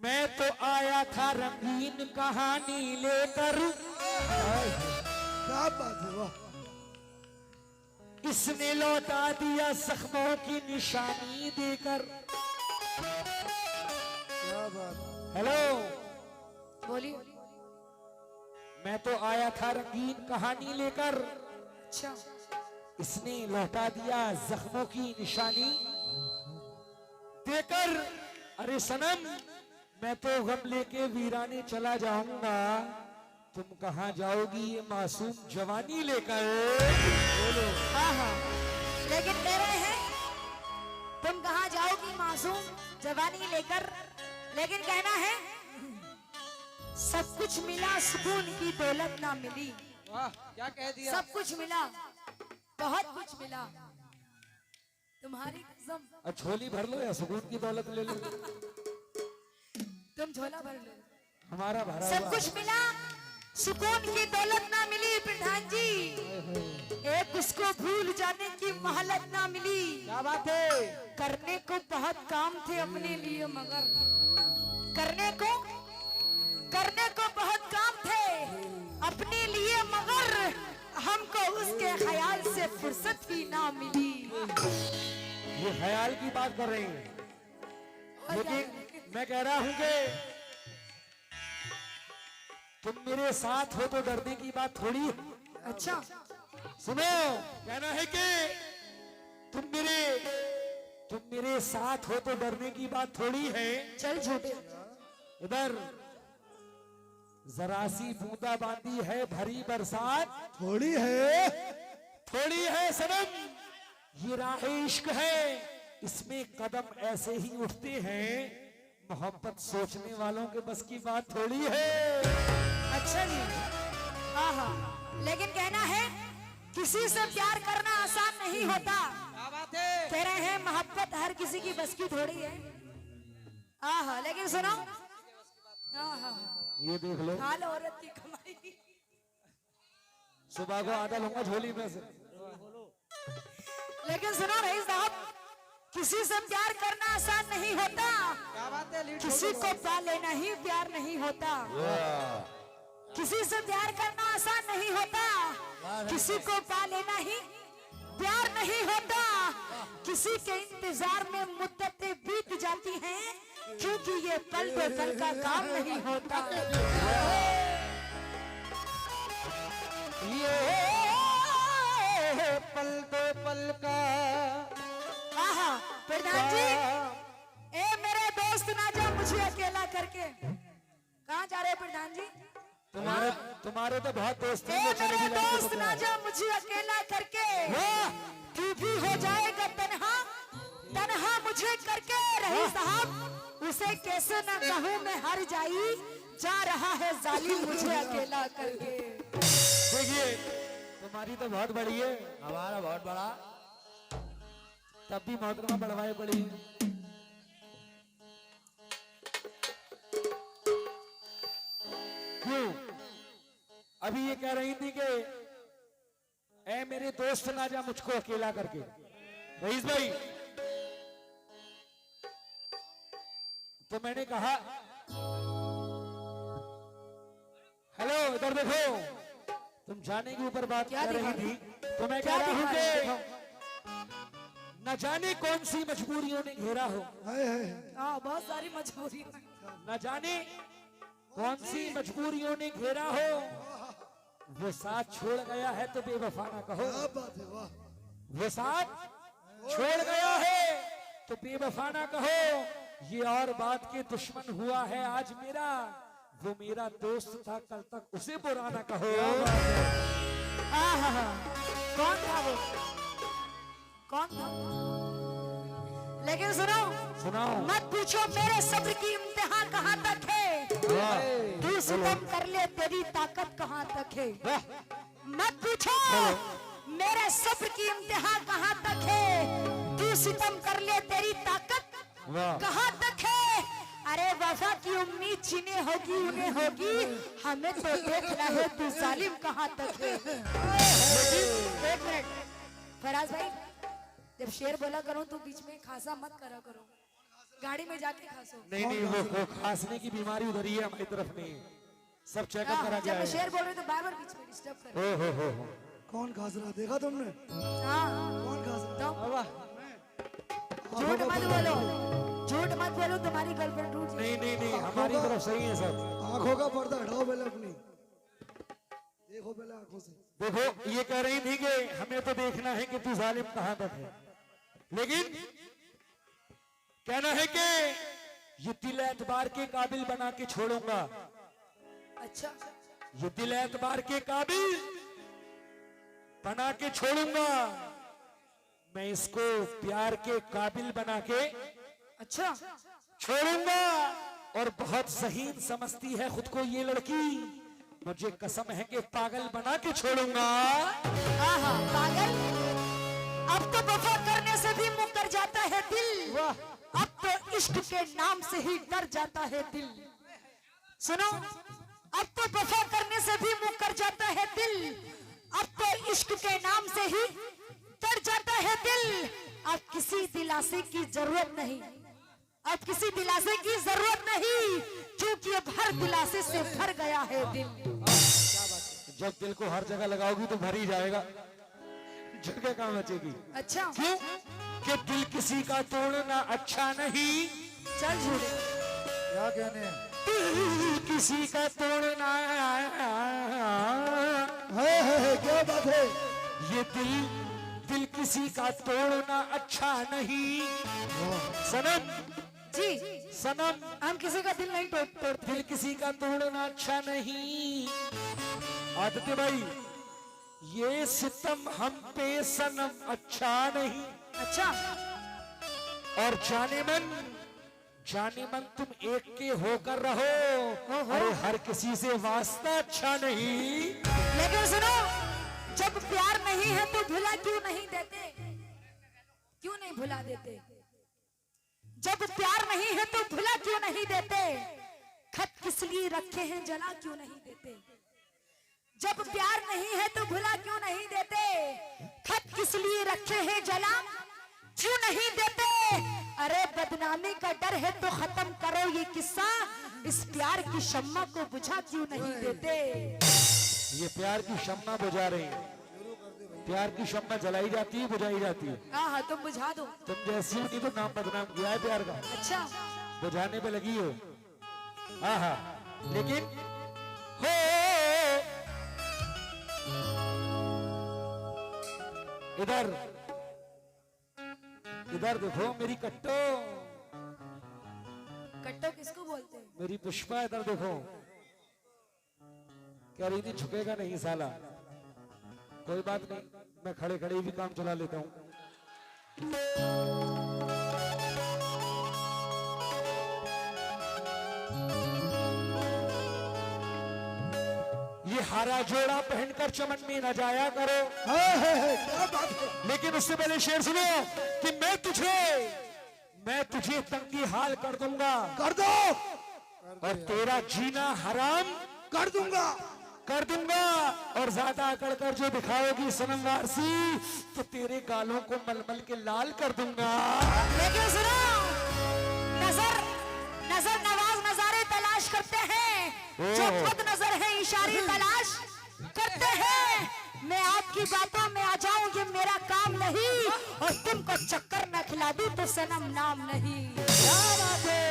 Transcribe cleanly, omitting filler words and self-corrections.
मैं तो आया था रंगीन कहानी लेकर, क्या बात है, वाह। इसने लौटा दिया जख्मों की निशानी देकर। क्या बात है। हेलो, बोलिए। मैं तो आया था रंगीन कहानी लेकर, अच्छा, इसने लौटा दिया जख्मों की निशानी देकर। अरे सनम, मैं तो गम लेके वीराने चला जाऊंगा, तुम कहां जाओगी ये मासूम जवानी लेकर? बोलो। हाँ हाँ, लेकिन कह रहे हैं तुम कहाँ जाओगी मासूम जवानी लेकर, लेकिन कहना है सब कुछ मिला सुकून की दौलत ना मिली। वाह, क्या कह दिया। सब कुछ मिला, बहुत कुछ मिला, तुम्हारी कसम। झोली भर लो या सुकून की दौलत ले लो। तुम झोला भर लो। हमारा भरा सब हुआ कुछ मिला, सुकून की दौलत ना मिली प्रधान जी। एक उसको भूल जाने की मोहलत ना मिली। क्या बात है। करने को बहुत काम थे अपने लिए, मगर करने को बहुत काम थे अपने लिए, मगर हमको उसके ख्याल से फुर्सत भी ना मिली। ये ख्याल की बात कर रहे हैं, लेकिन मैं कह रहा हूं कि तुम मेरे साथ हो तो डरने की बात थोड़ी है। अच्छा, सुनो, कहना है कि तुम मेरे साथ हो तो डरने की बात थोड़ी है। चल झूठे। इधर जरा सी बूंदा बांदी है भरी बरसात, थोड़ी है सनम, ये राह इश्क है, इसमें कदम ऐसे ही उठते हैं, मोहब्बत सोचने वालों के बस की बात थोड़ी है। अच्छा जी, हाँ हाँ, लेकिन कहना है किसी से प्यार करना आसान नहीं होता। क्या बात है। कह रहे हैं मोहब्बत हर किसी की बस की थोड़ी है। हाँ हाँ, लेकिन सुनो, हाँ हाँ, ये देख लो, हाल औरत की कमाई। सुबह को आधा लूंगा झोली में से। लेकिन सुनो रही साहब, किसी से प्यार करना आसान नहीं होता। क्या बात है। किसी को पा लेना ही प्यार नहीं होता। किसी से प्यार करना आसान नहीं होता, किसी को पा लेना ही प्यार नहीं होता। किसी के इंतजार में मुद्दतें बीत जाती हैं, क्योंकि ये पल दो पल का काम नहीं होता। ये पल दो पल का। आहा, प्रधान जी, ए मेरे दोस्त ना जा मुझे अकेला करके। कहाँ जा रहे हैं प्रधान जी? तुम्हारे तो बहुत दोस्त हैं, ए वो चले मेरे भी दोस्त जाएंगे ना जा मुझे अकेला करके। वाह! तू भी हो जाएगा तन्हा, तन्हा मुझे करके। रही साहब, उसे कैसे न कहूँ मैं हर जाई, जा रहा है जालिम मुझे अकेला करके। देखिए, तुम्हारी तो बहुत बड़ी है, हमारा बहुत बड़ा। तब भी मोहतरमा बढ़वाए बड़ी है। क्यों? अभी ये कह रही थी कि ए मेरे दोस्त ना जा मुझको अकेला करके। रईस भाई, तो मैंने कहा हेलो इधर देखो, तुम जाने के ऊपर बात कर रही थी, तो मैं कह रहा हूं कि न जाने कौन सी मजबूरियों ने घेरा हो, हाँ, बहुत सारी मजबूरी। न जाने कौन सी मजबूरियों ने घेरा हो, वो साथ छोड़ गया है तो बेवफा ना कहो। क्या बात है, वाह। वो साथ छोड़ गया है तो बेवफा ना कहो, ये और बात के दुश्मन हुआ है आज मेरा, वो मेरा दोस्त था कल तक उसे बुरा ना कहो। आहा, कौन था वो? कौन था? लेकिन सुनाओ, मत पूछो मेरे सब्र की इम्तिहान कहाँ तक है। तू सितम कर ले तेरी ताकत कहाँ तक है। मत पूछो मेरे सब्र की इम्तिहान कहाँ तक है, तू सितम कर ले तेरी ताकत कहाँ तक है। अरे वफा की उम्मीद जिन्हें होगी उन्हें होगी, हमें तो देखना है तू जालिम कहाँ तक है। एक मिनट फराज भाई, जब शेर बोला करो तो बीच में खासा मत करा करो। गाड़ी में जाके खासो। नहीं नहीं, वो खांसने की बीमारी उधर ही है, हमारी तरफ नहीं है। सब चेकअप करा के जब मैं आए। शेर बोल रही तो बार बार बीच में डिस्टर्ब कर रहे हो। कौन खास रहा देखा तुमने? हो। हाँ कौन खास रहा? तो झूठ मत बोलो, झूठ मत बोलो, तुम्हारी गर्लफ्रेंड रूठ जाएगी। नहीं नहीं नहीं, हमारी तरफ सही है सब। आंखों का पर्दा हटाओ पहले अपनी, देखो पहले आंखों से। देखो ये कह रही थी कि हमें तो देखना है कि तू जालिम कहां तक है, लेकिन कहना है कि ये दिल एतबार के काबिल बना के छोड़ूंगा। अच्छा ये दिल एतबार के काबिल बना के छोड़ूंगा, मैं इसको प्यार के काबिल बना के अच्छा छोड़ूंगा। और बहुत ज़हीन समझती है खुद को ये लड़की, मुझे कसम है कि पागल बना के छोड़ूंगा। आहा पागल, अब तो वफा करने से भी मुकर जाता है दिल, अब तो इश्क के नाम से ही डर जाता है दिल। सुनो, अब तो वफा करने से भी मुकर जाता है दिल, अब तो इश्क के नाम से ही डर जाता है दिल। अब किसी दिलासे की जरूरत नहीं, अब किसी दिलासे की जरूरत नहीं, क्योंकि अब हर दिलासे से भर गया है दिल। जब दिल को हर जगह लगाओगी तो भर ही जाएगा, जगह कहाँ बचेगी? अच्छा क्यों? कि दिल किसी का तोड़ना अच्छा नहीं। चल झूठे, क्या कहने हैं? दिल किसी का तोड़ना है, क्या बात है? ये दिल किसी का तोड़ना अच्छा नहीं। सनम जी सनम, हम किसी का दिल नहीं तोड़ते। दिल किसी का तोड़ना अच्छा नहीं। आदित्य भाई, ये सितम हम पे सनम अच्छा नहीं। अच्छा और जाने मन तुम एक के होकर रहो, अरे हर किसी से वास्ता अच्छा नहीं। लेकिन सुनो, जब प्यार नहीं है तो भुला क्यों नहीं देते? क्यों नहीं भुला देते? जब प्यार नहीं है तो भुला क्यों नहीं देते? खत किस लिए रखे हैं जला क्यों नहीं देते? जब प्यार नहीं है तो भुला क्यों नहीं देते? खत किस लिए रखे हैं जला क्यों नहीं देते? अरे बदनामी का डर है तो खत्म करो ये किस्सा, इस प्यार की शम्मा को बुझा क्यों नहीं देते? ये प्यार की शम्मा बुझा रही है, प्यार की शम्मा जलाई जाती है, बुझाई जाती है। हाँ तुम बुझा दो। तुम जैसी हो नहीं तो नाम बदनाम किया है प्यार का, अच्छा बुझाने पे लगी हो। हाँ लेकिन हो इधर देखो मेरी कट्टो, कट्टो किसको बोलते हैं? मेरी पुष्पा, इधर देखो। कह रही थी झुकेगा नहीं साला, कोई बात नहीं, मैं खड़े खड़े भी काम चला लेता हूं। ये हरा जोड़ा पहनकर चमन में न जाया करो। है, क्या बात है? लेकिन उससे पहले शेर सुनो कि मैं तुझे तंगी हाल कर दूंगा, कर दो, और तेरा जीना हराम कर दूंगा। और ज्यादा अकड़ कर जो दिखाओगी सनम वारसी, तो तेरे गालों को मलमल के लाल कर दूंगा। लेकिन सुनो, नजर नवाज नजारे तलाश करते हैं, जो खुद नजर है इशारे तलाश करते हैं। मैं आपकी बातों में आ जाऊं ये मेरा काम नहीं, और तुमको चक्कर न खिला दूं तो सनम नाम नहीं। क्या बात है?